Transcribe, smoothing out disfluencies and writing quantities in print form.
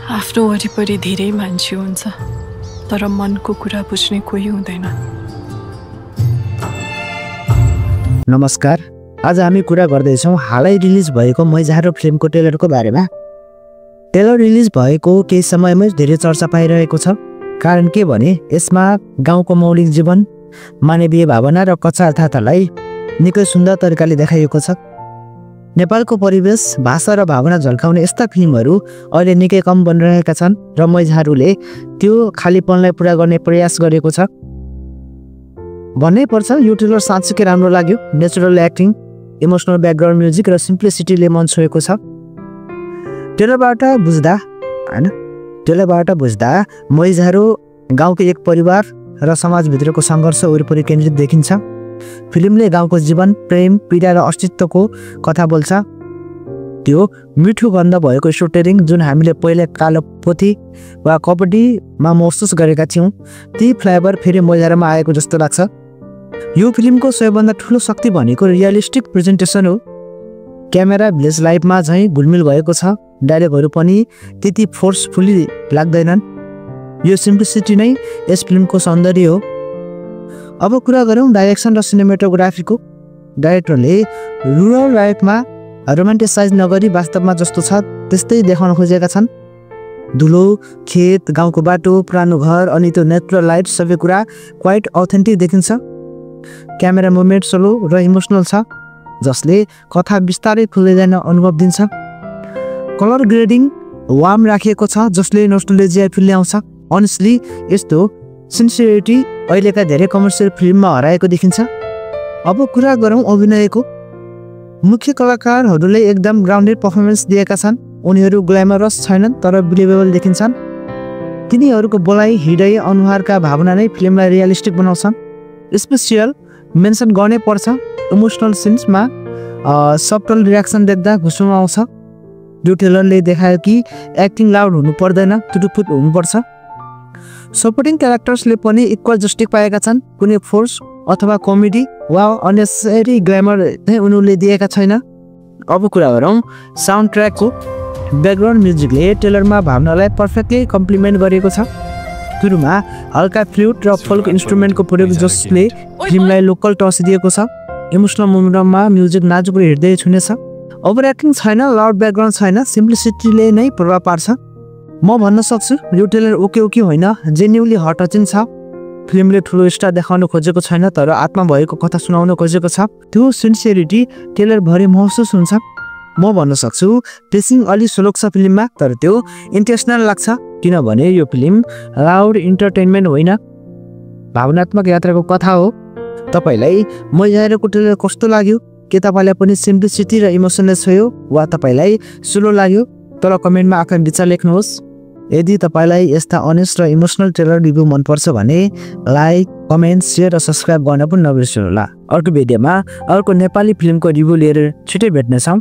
आफ्नो वरिपरि धेरै मान्छे हुन्छ तर मनको कुरा बुझ्ने कोही हुँदैन। नमस्कार, आज हामी कुरा गर्दैछौँ हालै रिलिज भएको मैजारो फिल्मको ट्रेलरको बारेमा। ट्रेलर रिलिज भएको केही समयमै धेरै चर्चा पाइरहेको छ। कारण के भने यसमा गाउँको मौलिक जीवन, मानवीय भावना र कच्चा अर्थार्थलाई निकै सुन्दर तरिकाले देखाइएको छ। नेपालको परिवेश, भाषा र भावना झल्काउने यस्ता फिल्महरू अहिले निकै कम बनिरहेका छन् र मैजारोले त्यो खालीपनलाई पुरा गर्ने प्रयास गरेको छ भन्नै पर्छ। यो ट्रेलर साँच्चै राम्रो लाग्यो। Natural acting, emotional background music र सिम्प्लिसिटीले मन छोएको छ। ट्रेलरबाट बुझ्दा मैजारो गाउँको एक परिवार र समाजभित्रको सङ्घर्ष वरिपरि केन्द्रित देखिन्छ। फिल्मले गाउँको जीवन, प्रेम, पीडा र अस्तित्वको कथा बोल्छ। त्यो मिठो गन्ध भएको स्टोरीटेलिङ जुन हामीले पहिले कालो पोथी वा कबड्डीमा महसुस गरेका थियौँ, ती फ्लेभर फेरि मैजारोमा आएको जस्तो लाग्छ। यो फिल्मको सबैभन्दा ठुलो शक्ति भनेको रियलिस्टिक प्रेजेन्टेसन हो। क्यामेरा भिलेज लाइफमा झैँ घुलमिल भएको छ। डायलगहरू पनि त्यति फोर्सफुली लाग्दैनन्। यो सिम्प्लिसिटी नै यस फिल्मको सौन्दर्य हो। अब कुरा गरौँ डाइरेक्सन र सिनेमेटोग्राफीको। डाइरेक्टरले रुरल लाइफमा रोमान्टिसाइज नगरी वास्तवमा जस्तो छ त्यस्तै देखाउन खोजेका छन्। धुलो, खेत, गाउँको बाटो, पुरानो घर अनि त्यो नेचुरल लाइट सबै कुरा क्वाइट अथेन्टिक देखिन्छ। क्यामेरा मुभमेन्ट स्लो र इमोसनल छ जसले कथा बिस्तारै खुल्दै जान अनुभव दिन्छ। कलर ग्रेडिङ वार्म राखिएको छ जसले नोस्टल्जिया फिल ल्याउँछ। अनेस्टली यस्तो सिन्सियरिटी अहिलेका धेरै कमर्सियल फिल्ममा हराएको देखिन्छ। अब कुरा गरौँ अभिनयको। मुख्य कलाकारहरूले एकदम ग्राउन्डेड पर्फर्मेन्स दिएका छन्। उनीहरू ग्ल्यामरस छैनन् तर बिलिभेबल देखिन्छन्। तिनीहरूको बोलाइ, हृदय, अनुहारका भावना नै फिल्मलाई रियलिस्टिक बनाउँछन्। स्पेसियल मेन्सन गर्नै पर्छ। इमोसनल सिन्समा सबटल रियाक्सन देख्दा घुस्नु आउँछ। यो ट्रेलरले देखायो कि एक्टिङ लाउड हुनु पर्दैन, टुटुपुट हुनुपर्छ। सपोर्टिङ क्यारेक्टर्सले पनि इक्वल जस्टिक पाएका छन्। कुनै फोर्स अथवा कमेडी वा अनेसेसरी ग्ल्यामर उनीहरूले दिएका छैन। अब कुरा गरौँ साउन्ड ट्र्याकको। ब्याकग्राउन्ड म्युजिकले ट्रेलरमा भावनालाई पर्फेक्टली कम्प्लिमेन्ट गरेको छ। सुरुमा हल्का फ्लुट र फोल्क इन्स्ट्रुमेन्टको प्रयोग जसले फिल्मलाई लोकल टच दिएको छ। इमोसनल मोमेन्टमा म्युजिक नाजुक र हृदय छुनेछ। ओभर एक्टिङ छैन, लाउड ब्याकग्राउन्ड छैन, सिम्प्लिसिटीले नै प्रभाव पार्छ। म भन्न सक्छु यो ट्रेलर ओके होइन, जेन्युनली हट टचिङ छ। फिल्मले ठुलो स्टार देखाउन खोजेको छैन तर आत्मा भएको कथा सुनाउन खोजेको छ। त्यो सिन्सियरिटी ट्रेलरभरि महसुस हुन्छ। म भन्न सक्छु पेसिङ अलि स्लो छ फिल्ममा, तर त्यो इन्टेन्सनल लाग्छ किनभने यो फिल्म लाउड इन्टरटेनमेन्ट होइन, भावनात्मक यात्राको कथा हो। तपाईँलाई मैजारोको ट्रेलर कस्तो लाग्यो? के तपाईँलाई पनि सिम्प्लिसिटी र इमोसनले छोयो वा तपाईँलाई स्लो लाग्यो? तल कमेन्टमा आफ्नो विचार लेख्नुहोस्। यदि तपाईँलाई यस्ता अनेस्ट र इमोसनल ट्रेलर रिभ्यू मनपर्छ भने लाइक, कमेन्ट, सेयर र सब्सक्राइब गर्न पनि नबिर्सनु होला। अर्को भिडियोमा अर्को नेपाली फिल्मको रिभ्यू लिएर छिटै भेट्नेछौँ।